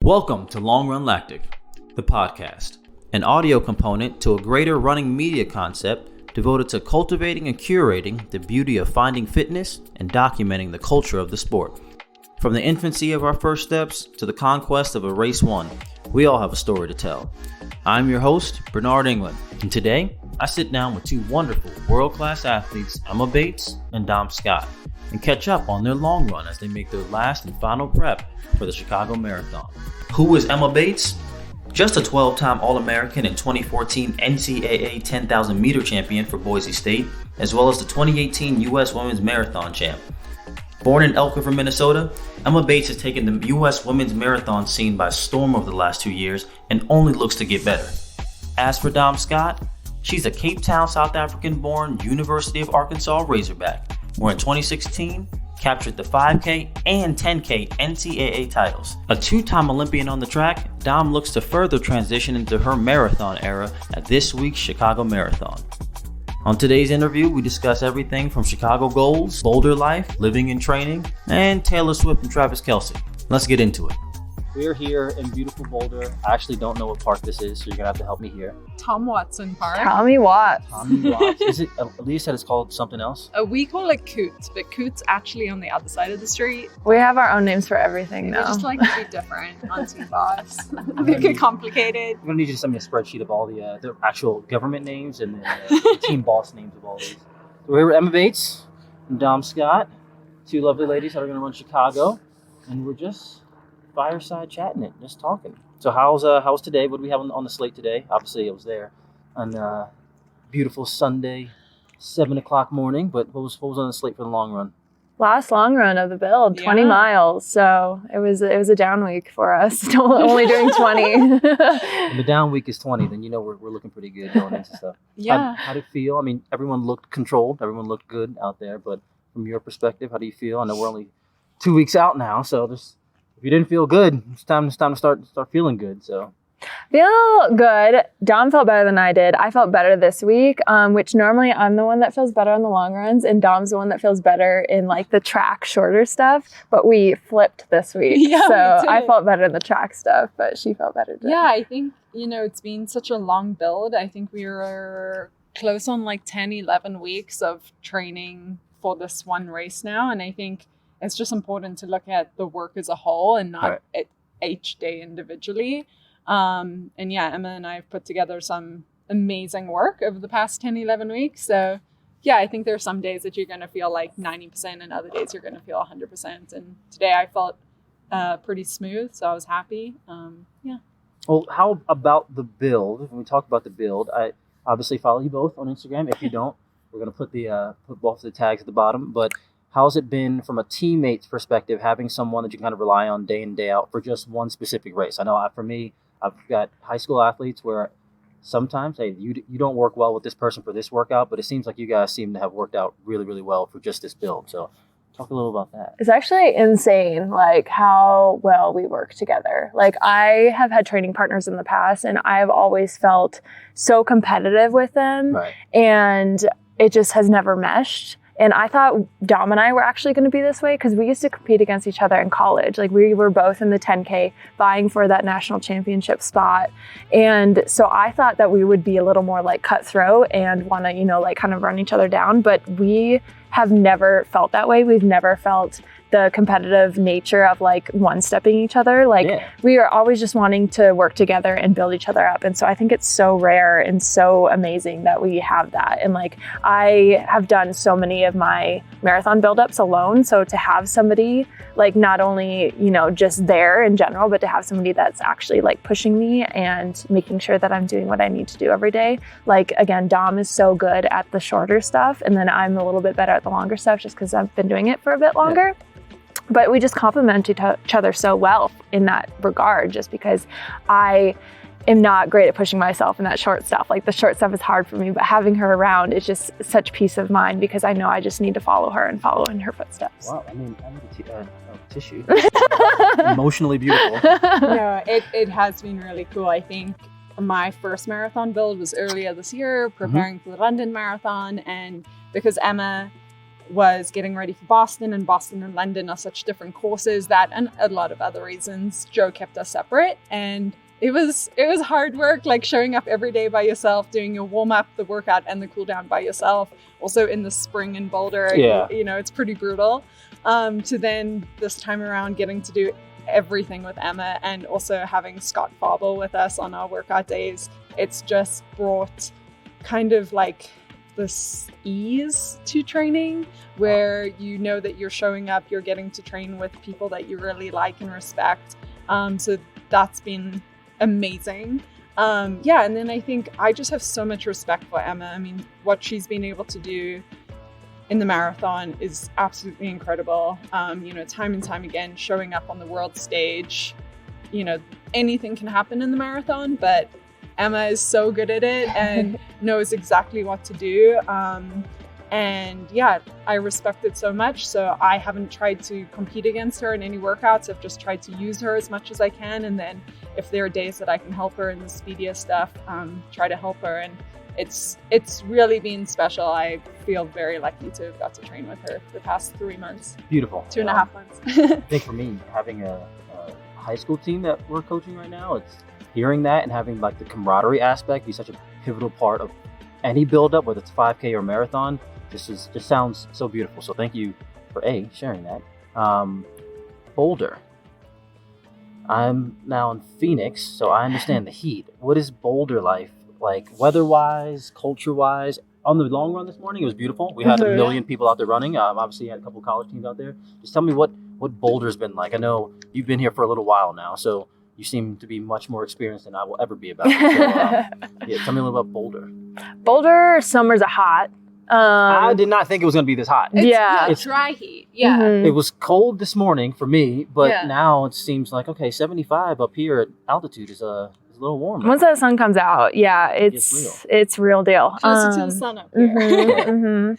Welcome to Long Run Lactic, the podcast, an audio component to a greater running media concept devoted to cultivating and curating the beauty of finding fitness and documenting the culture of the sport. From the infancy of our first steps to the conquest of a race won, we all have a story to tell. I'm your host, Bernard England, and today I sit down with two wonderful world-class athletes, Emma Bates and Dom Scott, and catch up on their long run as they make their last and final prep for the Chicago Marathon. Who is Emma Bates? Just a 12-time All-American and 2014 NCAA 10,000 meter champion for Boise State, as well as the 2018 U.S. Women's Marathon champ. Born in Elk River, Minnesota, Emma Bates has taken the U.S. women's marathon scene by storm over the last 2 years and only looks to get better. As for Dom Scott, she's a Cape Town, South African-born University of Arkansas Razorback, where in 2016, captured the 5K and 10K NCAA titles. A two-time Olympian on the track, Dom looks to further transition into her marathon era at this week's Chicago Marathon. On today's interview, we discuss everything from Chicago goals, Boulder life, living and training, and Taylor Swift and Travis Kelce. Let's get into it. We're here in beautiful Boulder. I actually don't know what park this is, so you're gonna have to help me here. Tom Watson Park. Tommy Watts. Is it, Elise said it's called something else? We call it Coots, but Coots actually on the other side of the street. We have our own names for everything We now. just like to be different on Team Boss. Make it complicated. I'm gonna need you to send me a spreadsheet of all the actual government names and the team boss names of all these. So we're here with Emma Bates and Dom Scott, two lovely ladies that are gonna run Chicago, and we're just fireside chatting it, just talking. So how's today? What do we have on the slate today? Obviously, I was there on beautiful Sunday, 7:00 morning. But what was on the slate for the long run? Last long run of the build, 20 miles. So it was a down week for us, only doing 20. When the down week is 20, then you know we're looking pretty good going into stuff. Yeah. How did it feel? I mean, everyone looked controlled, everyone looked good out there. But from your perspective, how do you feel? I know we're only 2 weeks out now, so if you didn't feel good, it's time to start feeling good. So Feel good. Dom felt better than I did. I felt better this week, which normally I'm the one that feels better on the long runs, and Dom's the one that feels better in like the track shorter stuff. But we flipped this week. Yeah, so I felt better in the track stuff, but she felt better today. Yeah, I think, it's been such a long build. I think we were close on like 10, 11 weeks of training for this one race now. And I think it's just important to look at the work as a whole and not at each day individually. And yeah, Emma and I have put together some amazing work over the past 10, 11 weeks. So yeah, I think there are some days that you're going to feel like 90% and other days you're going to feel 100%. And today I felt pretty smooth, so I was happy. Yeah. Well, how about the build? When we talk about the build, I obviously follow you both on Instagram. If you don't, we're going to put both the tags at the bottom. But how's it been from a teammate's perspective, having someone that you can kind of rely on day in, day out for just one specific race? I know for me, I've got high school athletes where sometimes, hey, you don't work well with this person for this workout, but it seems like you guys seem to have worked out really, really well for just this build. So talk a little about that. It's actually insane, like how well we work together. Like I have had training partners in the past, and I've always felt so competitive with them, and it just has never meshed. And I thought Dom and I were actually going to be this way because we used to compete against each other in college. Like we were both in the 10K vying for that national championship spot. And so I thought that we would be a little more like cutthroat and want to, like kind of run each other down. But we have never felt that way. We've never felt the competitive nature of like one-stepping each other. We are always just wanting to work together and build each other up. And so I think it's so rare and so amazing that we have that. And like I have done so many of my marathon buildups alone. So to have somebody like not only, just there in general, but to have somebody that's actually like pushing me and making sure that I'm doing what I need to do every day. Like again, Dom is so good at the shorter stuff, and then I'm a little bit better at the longer stuff just because I've been doing it for a bit longer. But we just complement each other so well in that regard, just because I am not great at pushing myself in that short stuff. Like the short stuff is hard for me, but having her around is just such peace of mind because I know I just need to follow her and follow in her footsteps. Wow, I need a tissue. Emotionally beautiful. No, it has been really cool. I think my first marathon build was earlier this year, preparing for the London Marathon. And because Emma was getting ready for Boston, and Boston and London are such different courses that, and a lot of other reasons, Joe kept us separate. And it was hard work, like showing up every day by yourself, doing your warm up, the workout, and the cool down by yourself. Also in the spring in Boulder, it's pretty brutal. To then this time around getting to do everything with Emma, and also having Scott Farble with us on our workout days. It's just brought kind of like this ease to training, where you know that you're showing up, you're getting to train with people that you really like and respect. So that's been amazing. And then I think I just have so much respect for Emma. I mean, what she's been able to do in the marathon is absolutely incredible. Time and time again, showing up on the world stage. Anything can happen in the marathon, but Emma is so good at it and knows exactly what to do. I respect it so much. So I haven't tried to compete against her in any workouts. I've just tried to use her as much as I can. And then if there are days that I can help her in the speedier stuff, try to help her. And it's really been special. I feel very lucky to have got to train with her the past 3 months. Beautiful. 2.5 months. I think for me, having a high school team that we're coaching right now, it's hearing that and having like the camaraderie aspect be such a pivotal part of any build-up, whether it's 5K or marathon. Just sounds so beautiful. So thank you for sharing that. Boulder. I'm now in Phoenix, so I understand the heat. What is Boulder life like, weather-wise, culture-wise? On the long run this morning, it was beautiful. We had 1 million people out there running. Obviously, you had a couple of college teams out there. Just tell me what Boulder's been like. I know you've been here for a little while now, so you seem to be much more experienced than I will ever be about it. So, tell me a little about Boulder. Boulder summers are hot. I did not think it was going to be this hot. It's dry heat. Yeah. Mm-hmm. It was cold this morning for me, but now it seems like, 75 up here at altitude is a little warmer. Once the sun comes out, it's real deal. Closer to the sun up here.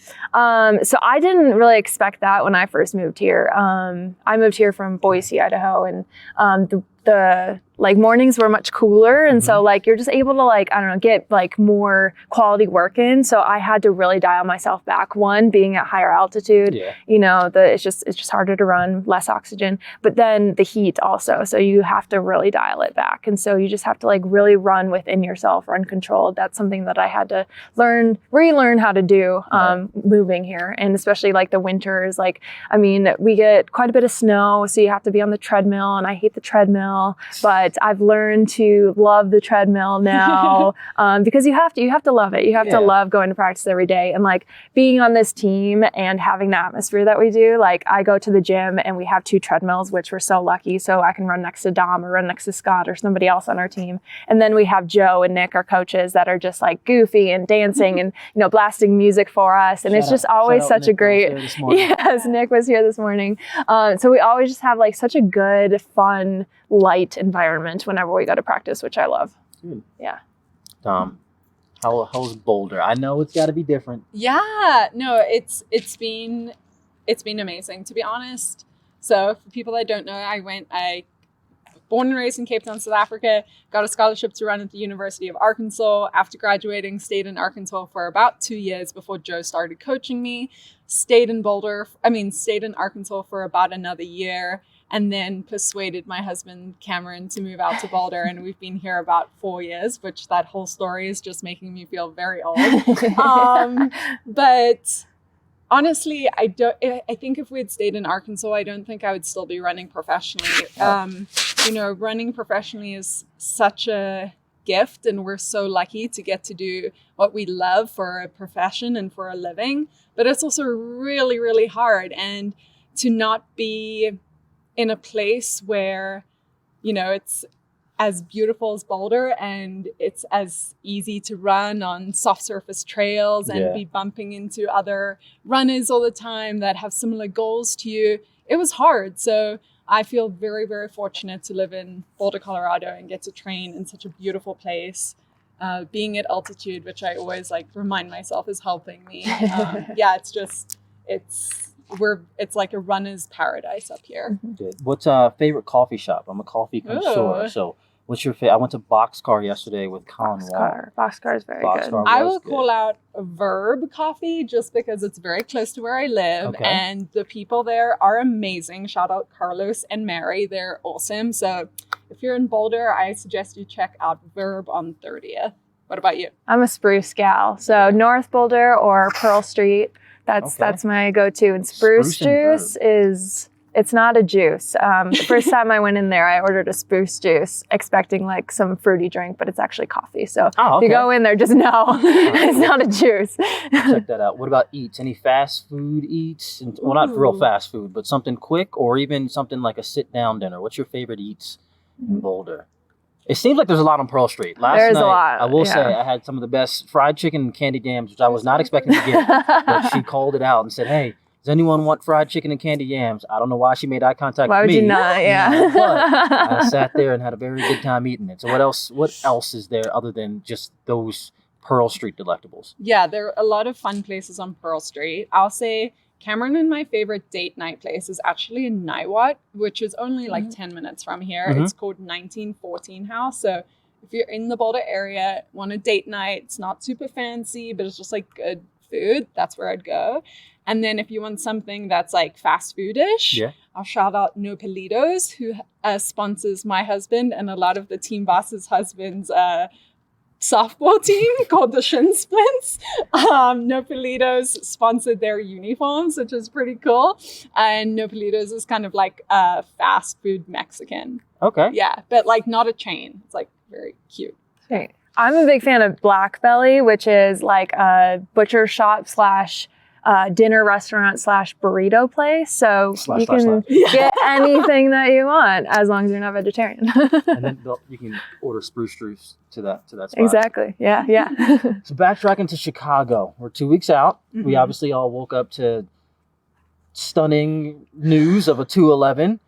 So I didn't really expect that when I first moved here. I moved here from Boise, Idaho, and the mornings were much cooler, and so you're just able to get more quality work in. So I had to really dial myself back. One, being at higher altitude, it's just harder to run, less oxygen, but then the heat also. So you have to really dial it back, and so you just have to really run within yourself, run controlled. That's something that I had to relearn how to do moving here, and especially the winters. We get quite a bit of snow, so you have to be on the treadmill, and I hate the treadmill, but I've learned to love the treadmill now because you have to love it. You have to love going to practice every day, and being on this team and having the atmosphere that we do. I go to the gym and we have 2 treadmills, which we're so lucky. So I can run next to Dom or run next to Scott or somebody else on our team. And then we have Joe and Nick, our coaches, that are just goofy and dancing and blasting music for us. And it's just always such a great. Yes, Nick was here this morning. So we always just have such a good, fun, light environment whenever we go to practice, which I love. Good. Yeah. How's Boulder? I know it's got to be different. Yeah, no, it's been amazing, to be honest. So for people that don't know, I born and raised in Cape Town, South Africa, got a scholarship to run at the University of Arkansas. After graduating, stayed in Arkansas for about 2 years before Joe started coaching me. Stayed in Arkansas for about another year, and then persuaded my husband, Cameron, to move out to Boulder. And we've been here about 4 years, which that whole story is just making me feel very old. But honestly, I think if we had stayed in Arkansas, I don't think I would still be running professionally. Running professionally is such a gift, and we're so lucky to get to do what we love for a profession and for a living. But it's also really, really hard, and to not be in a place where, it's as beautiful as Boulder and it's as easy to run on soft surface trails and be bumping into other runners all the time that have similar goals to you. It was hard. So I feel very, very fortunate to live in Boulder, Colorado, and get to train in such a beautiful place. Being at altitude, which I always remind myself is helping me. It's like a runner's paradise up here. Good. What's favorite coffee shop? I'm a coffee connoisseur. So What's your favorite? I went to Boxcar yesterday with Colin Wall. Boxcar is very good. I will call out Verb Coffee just because it's very close to where I live, and the people there are amazing. Shout out Carlos and Mary. They're awesome. So if you're in Boulder, I suggest you check out Verb on 30th. What about you? I'm a Spruce gal. So North Boulder or Pearl Street. That's my go-to. And Spruce juice is... It's not a juice. The first time I went in there, I ordered a spruce juice expecting like some fruity drink, but it's actually coffee. So if you go in there, just know it's not a juice. Check that out. What about eats? Any fast food eats? Well, not real fast food, but something quick or even something like a sit-down dinner. What's your favorite eats in Boulder? It seems like there's a lot on Pearl Street. Last There's night, a lot. I will say I had some of the best fried chicken and candy yams, which I was not expecting to get. But she called it out and said, hey, does anyone want fried chicken and candy yams? I don't know why she made eye contact with me. Why would you not? Yeah. But I sat there and had a very good time eating it. So what else is there other than just those Pearl Street delectables? Yeah, there are a lot of fun places on Pearl Street. I'll say Cameron and my favorite date night place is actually in Niwot, which is only like 10 minutes from here. It's called 1914 House. So if you're in the Boulder area, want a date night, it's not super fancy, but it's just like good food, that's where I'd go. And then if you want something that's like fast foodish, I'll shout out No Palitos, who sponsors my husband and a lot of the team boss's husband's softball team called the Shin Splints. No Palitos sponsored their uniforms, which is pretty cool. And No Palitos is kind of like a fast food Mexican. Okay. Yeah, but like not a chain. It's like very cute. Great. I'm a big fan of Black Belly, which is like a butcher shop / dinner restaurant / burrito place. So you can get anything that you want as long as you're not vegetarian. And then you can order spruce juice to that spot. Exactly. Yeah. So backtracking to Chicago, we're 2 weeks out. We obviously all woke up to stunning news of a 2:11.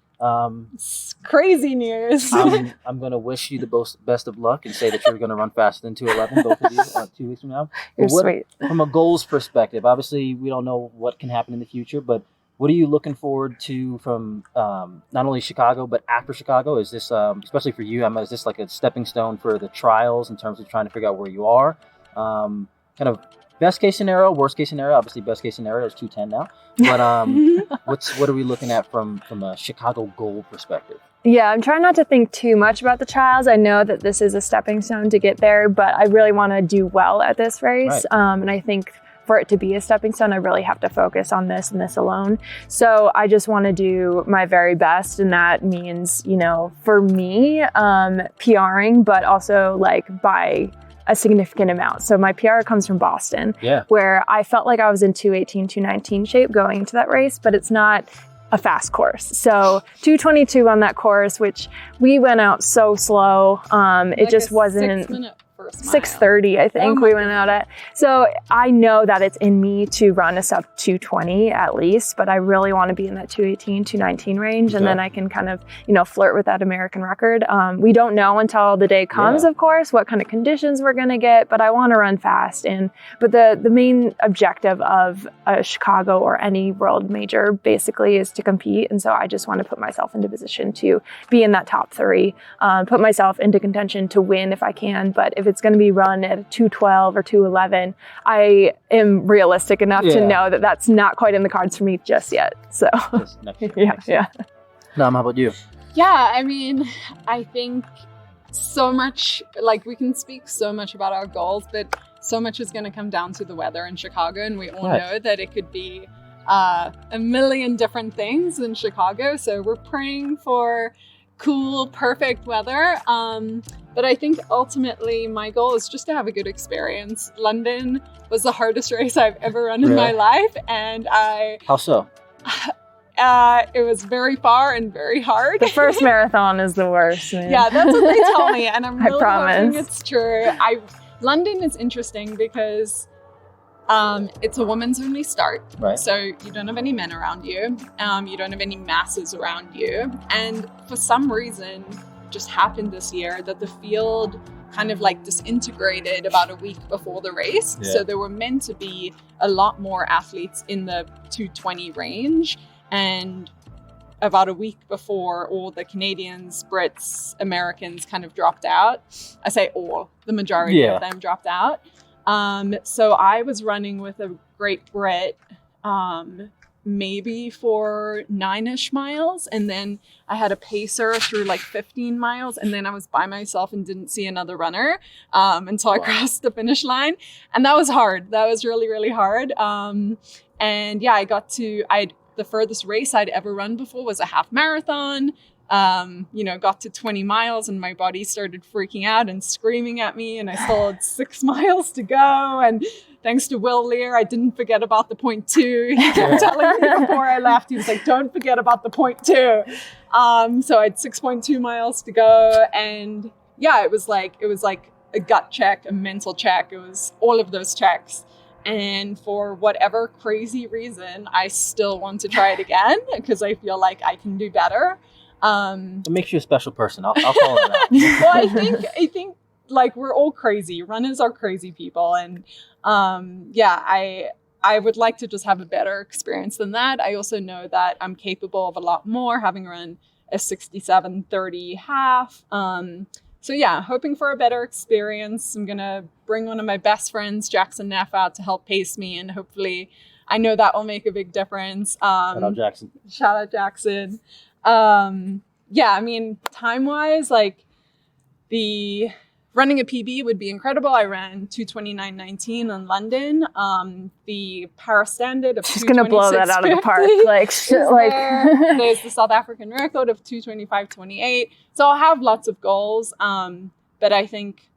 It's crazy news. I'm going to wish you the best of luck and say that you're going to run faster than 2:11, both of you, 2 weeks from now. You're sweet. From a goals perspective, obviously we don't know what can happen in the future, but what are you looking forward to from not only Chicago, but after Chicago? Is this, especially for you, is this like a stepping stone for the trials in terms of trying to figure out where you are? Kind of best case scenario, worst case scenario. Obviously, best case scenario is 2:10 now. But what are we looking at from a Chicago goal perspective? Yeah, I'm trying not to think too much about the trials. I know that this is a stepping stone to get there, but I really want to do well at this race. Right. And I think for it to be a stepping stone, I really have to focus on this and this alone. So I just want to do my very best. And that means, for me, PRing, but also like by a significant amount. So my PR comes from Boston, where I felt like I was in 2:18, 2:19 shape going into that race, but it's not a fast course. So 2:22 on that course, which we went out so slow. It just wasn't 6:30, I think we went out at. So I know that it's in me to run a sub 2:20 at least, but I really want to be in that 2:18, 2:19 range. And then I can kind of, flirt with that American record. We don't know until the day comes, of course, what kind of conditions we're going to get, but I want to run fast. But the main objective of a Chicago or any world major basically is to compete. And so I just want to put myself into position to be in that top 3, put myself into contention to win if I can. But if it's going to be run at 2:12 or 2:11, I am realistic enough to know that that's not quite in the cards for me just yet. So, next year. Nam, how about you? Yeah, I think so much, like we can speak so much about our goals, but so much is going to come down to the weather in Chicago. And we all know that it could be a million different things in Chicago. So we're praying for cool, perfect weather. But I think ultimately my goal is just to have a good experience. London was the hardest race I've ever run in my life. And How so? It was very far and very hard. The first marathon is the worst, man. Yeah, that's what they tell me. And I'm really hoping promise. it's true. London is interesting because it's a women's only start. Right. So you don't have any men around you. You don't have any masses around you. And for some reason, just happened this year that the field kind of like disintegrated about a week before the race. Yeah. So there were meant to be a lot more athletes in the 2:20 range. And about a week before all the Canadians, Brits, Americans kind of dropped out. I say all, the majority of them dropped out. So I was running with a great Brit, maybe for 9-ish miles. And then I had a pacer through like 15 miles. And then I was by myself and didn't see another runner until I crossed the finish line. And that was hard. That was really, really hard. And yeah, the furthest race I'd ever run before was a half marathon. Got to 20 miles and my body started freaking out and screaming at me, and I still had 6 miles to go. And thanks to Will Lear, I didn't forget about the 0.2. He kept telling me before I left, he was like, don't forget about the 0.2. So I had 6.2 miles to go. And yeah, it was like a gut check, a mental check. It was all of those checks. And for whatever crazy reason, I still want to try it again because I feel like I can do better. It makes you a special person. I'll call it that. Well, I think like we're all crazy. Runners are crazy people. And I would like to just have a better experience than that. I also know that I'm capable of a lot more, having run a 67:30 half. So yeah, hoping for a better experience. I'm going to bring one of my best friends, Jackson Neff, out to help pace me. And hopefully, I know that will make a big difference. Shout out Jackson. Shout out Jackson. I mean, time-wise, like running a PB would be incredible. I ran 2:29.19 in London. The Paris standard of just gonna blow that out of the park. There's the South African record of 2:25.28. So I'll have lots of goals. But I think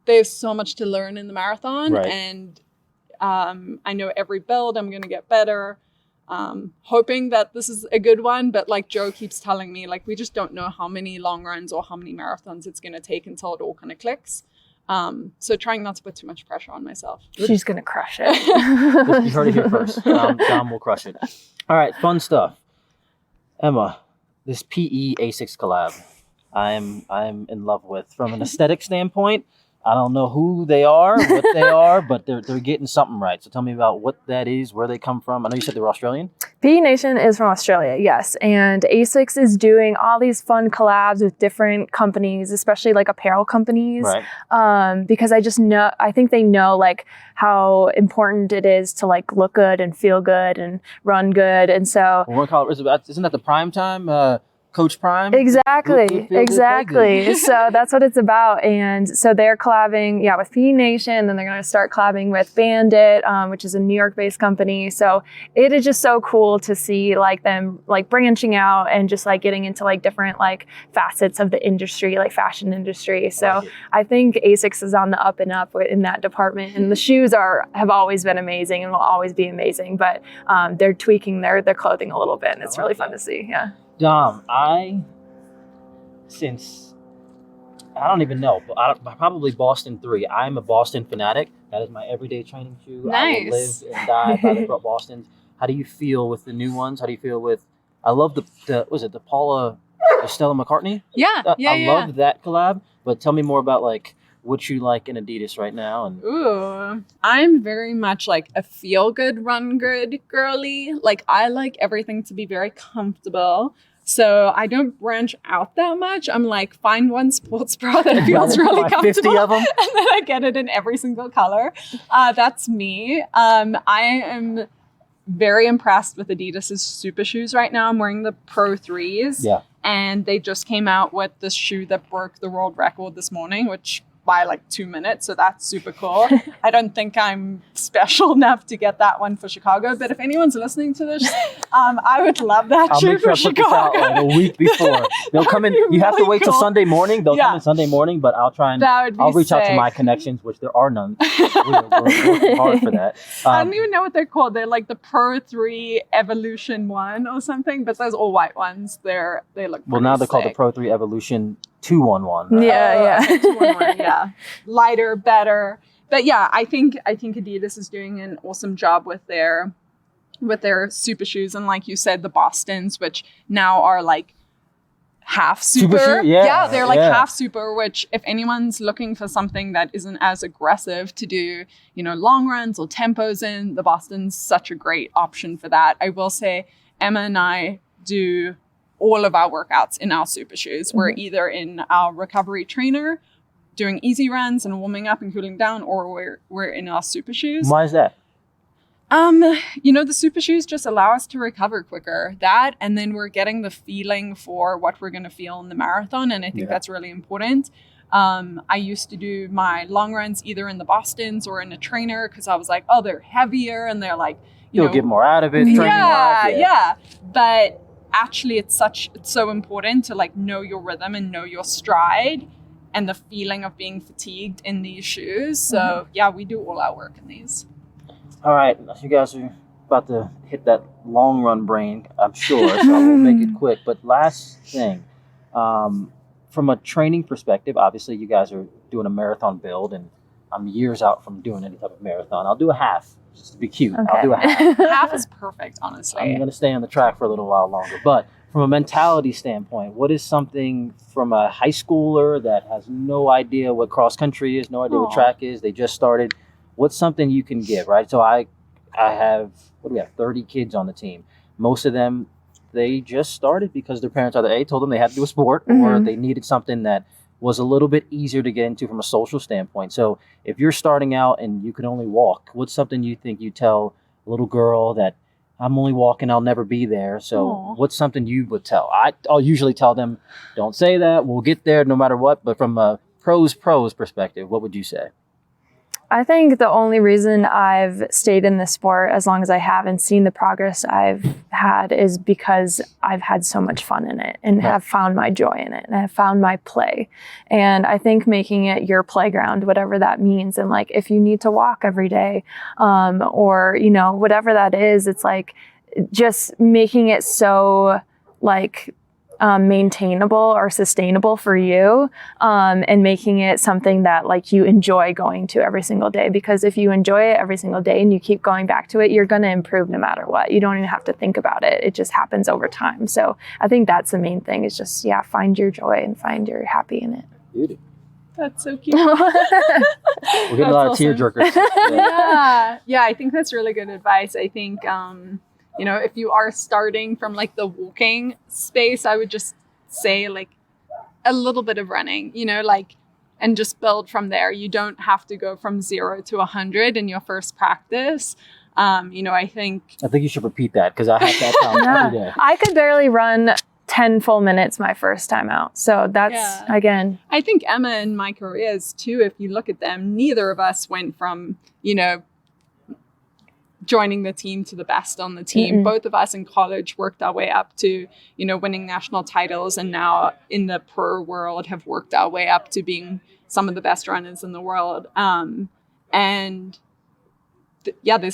there's so much to learn in the marathon, right. And I know every build I'm gonna get better. Hoping that this is a good one, but like Joe keeps telling me, like we just don't know how many long runs or how many marathons it's going to take until it all kind of clicks. So trying not to put too much pressure on myself. She's going to crush it. You heard it here first. Dom will crush it. All right, fun stuff. Emma, this PE Asics collab, I'm in love with. From an aesthetic standpoint, I don't know who they are, what they are, but they're getting something right. So tell me about what that is, where they come from. I know you said they were Australian. PE Nation is from Australia, yes. And Asics is doing all these fun collabs with different companies, especially like apparel companies. Right. Because I think they know like how important it is to like look good and feel good and run good. And so isn't that the prime time? Coach Prime? Exactly. So that's what it's about. And so they're collabing, with PE Nation. Then they're going to start collabing with Bandit, which is a New York-based company. So it is just so cool to see like them like branching out and just like getting into like different like facets of the industry, like fashion industry. So I think Asics is on the up and up in that department. And the shoes have always been amazing and will always be amazing. But they're tweaking their clothing a little bit, and it's really fun to see. Yeah. Dom, I don't even know, but probably Boston 3. I'm a Boston fanatic. That is my everyday training shoe. Nice. I will live and die by the Bostons. How do you feel with the new ones? How do you feel with, I love the Paula, Stella McCartney? I love that collab, but tell me more about like what you like in Adidas right now. And ooh, I'm very much like a feel good, run good girly. Like I like everything to be very comfortable. So I don't branch out that much. I'm like, find one sports bra that feels really comfortable. 50 of them. And then I get it in every single color. That's me. I am very impressed with Adidas's super shoes right now. I'm wearing the Pro 3s. Yeah. And they just came out with this shoe that broke the world record this morning, which by like 2 minutes. So that's super cool. I don't think I'm special enough to get that one for Chicago, but if anyone's listening to this, I would love that shoe for Chicago. I'll make sure I put this out like a week before. They'll come in. You have to wait till Sunday morning. They'll come in Sunday morning, but I'll try and I'll reach out to my connections, which there are none. We're working hard for that. I don't even know what they're called. They're like the Pro 3 Evolution 1 or something, but those all white ones, they look well, now they're called the Pro 3 Evolution 211. Right? Yeah. 211, yeah. Lighter, better. But yeah, I think Adidas is doing an awesome job with their super shoes, and like you said, the Bostons, which now are like half super. Yeah, they're like half super, which if anyone's looking for something that isn't as aggressive to do, long runs or tempos in, the Boston's such a great option for that. I will say Emma and I do all of our workouts in our Supershoes. We're either in our recovery trainer doing easy runs and warming up and cooling down, or we're in our Supershoes. Why is that? The Supershoes just allow us to recover quicker. That, and then we're getting the feeling for what we're going to feel in the marathon. And I think that's really important. I used to do my long runs either in the Bostons or in a trainer because I was like, oh, they're heavier and they're like, you'll get more out of it. Yeah. But actually it's so important to like know your rhythm and know your stride and the feeling of being fatigued in these shoes. So we do all our work in these. All right, you guys are about to hit that long run brain, I'm sure, so we'll make it quick. But last thing, from a training perspective, obviously you guys are doing a marathon build, and I'm years out from doing any type of marathon. I'll do a half, just to be cute. Okay. I'll do a half. Half is perfect, honestly. I'm going to stay on the track for a little while longer. But from a mentality standpoint, what is something from a high schooler that has no idea what cross country is, no idea what track is, they just started, what's something you can give, right? So I have, 30 kids on the team. Most of them, they just started because their parents either A, told them they had to do a sport, or they needed something that was a little bit easier to get into from a social standpoint. So if you're starting out and you can only walk, what's something you think you tell a little girl that I'm only walking, I'll never be there? So what's something you would tell? I'll usually tell them, don't say that, we'll get there no matter what. But from a pros perspective, what would you say? I think the only reason I've stayed in this sport as long as I have and seen the progress I've had is because I've had so much fun in it and have found my joy in it and have found my play. And I think making it your playground, whatever that means, and like if you need to walk every day, or whatever that is, it's like just making it so like maintainable or sustainable for you, and making it something that like you enjoy going to every single day. Because if you enjoy it every single day and you keep going back to it, you're going to improve no matter what. You don't even have to think about it. It just happens over time. So I think that's the main thing, is just find your joy and find your happy in it. Beauty. That's so cute. We're getting a lot of tearjerkers. Yeah, I think that's really good advice. I think if you are starting from like the walking space, I would just say like a little bit of running, and just build from there. You don't have to go from 0 to 100 in your first practice. I think you should repeat that, because I have that problem every day. I could barely run 10 full minutes my first time out. So that's, again. I think Emma and my careers too, if you look at them, neither of us went from, joining the team to the best on the team. Both of us in college worked our way up to, winning national titles, and now in the pro world have worked our way up to being some of the best runners in the world. There's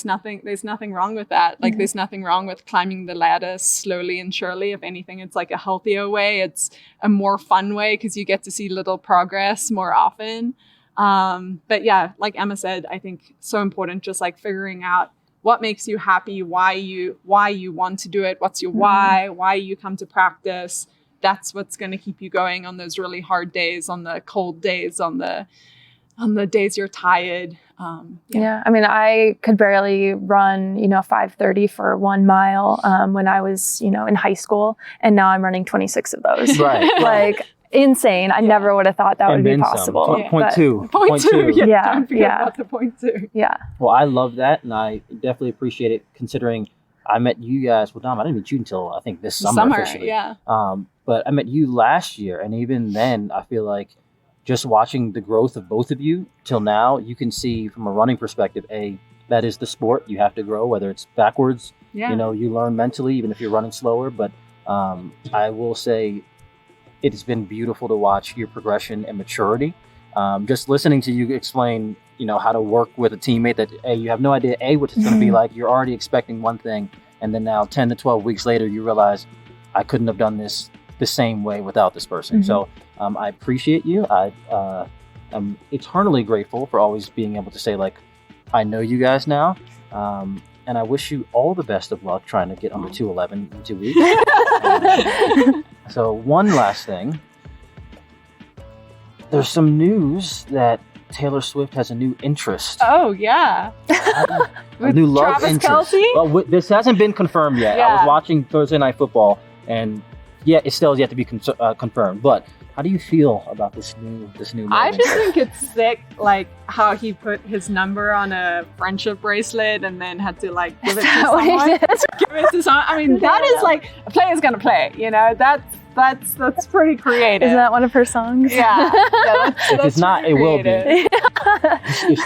nothing wrong with that. Like there's nothing wrong with climbing the ladder slowly and surely. If anything, it's like a healthier way. It's a more fun way because you get to see little progress more often. But like Emma said, I think so important, just like figuring out what makes you happy, why you want to do it, what's your why you come to practice. That's what's going to keep you going on those really hard days, on the cold days, on the days you're tired. I mean, I could barely run, 5:30 for 1 mile when I was, in high school, and now I'm running 26 of those. Right. Like insane. I never would have thought that would be possible. Point two. Don't forget about the point 2. Yeah. Well, I love that, and I definitely appreciate it, considering I met you guys. Well, Dom, I didn't meet you until I think this summer officially. Yeah. But I met you last year, and even then, I feel like just watching the growth of both of you till now, you can see from a running perspective, that is the sport. You have to grow, whether it's backwards. Yeah. You learn mentally, even if you're running slower. But I will say, it has been beautiful to watch your progression and maturity. Just listening to you explain, how to work with a teammate that you have no idea what it's going to be like. You're already expecting one thing, and then now 10 to 12 weeks later, you realize I couldn't have done this the same way without this person. So I appreciate you. I'm eternally grateful for always being able to say, like, I know you guys now. And I wish you all the best of luck trying to get under 211 in 2 weeks. So one last thing. There's some news that Taylor Swift has a new interest. Oh, yeah. A new love Travis interest. Kelce? Well, this hasn't been confirmed yet. Yeah. I was watching Thursday Night Football, And yeah, it's still yet to be confirmed. But how do you feel about this new moment? I just think it's sick, like how he put his number on a friendship bracelet and then had to like give it to someone. Give it to someone. I mean, that is like a player's gonna play. You know, that's pretty creative. Isn't that one of her songs? Yeah. That's if it's not, it will be.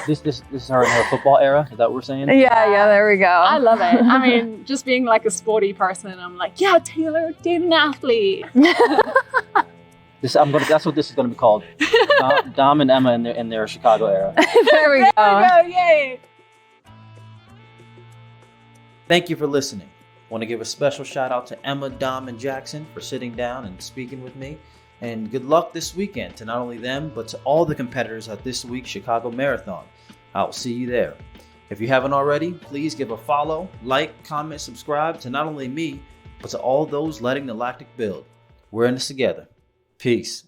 This is her in her football era. Is that what we're saying? Yeah. There we go. I love it. I mean, just being like a sporty person, I'm like, yeah, Taylor, Dayton athlete. That's what this is gonna be called. Dom and Emma in their Chicago era. There we go. Yay! Thank you for listening. I want to give a special shout out to Emma, Dom, and Jackson for sitting down and speaking with me. And good luck this weekend to not only them, but to all the competitors at this week's Chicago Marathon. I'll see you there. If you haven't already, please give a follow, like, comment, subscribe to not only me, but to all those letting the lactic build. We're in this together. Peace.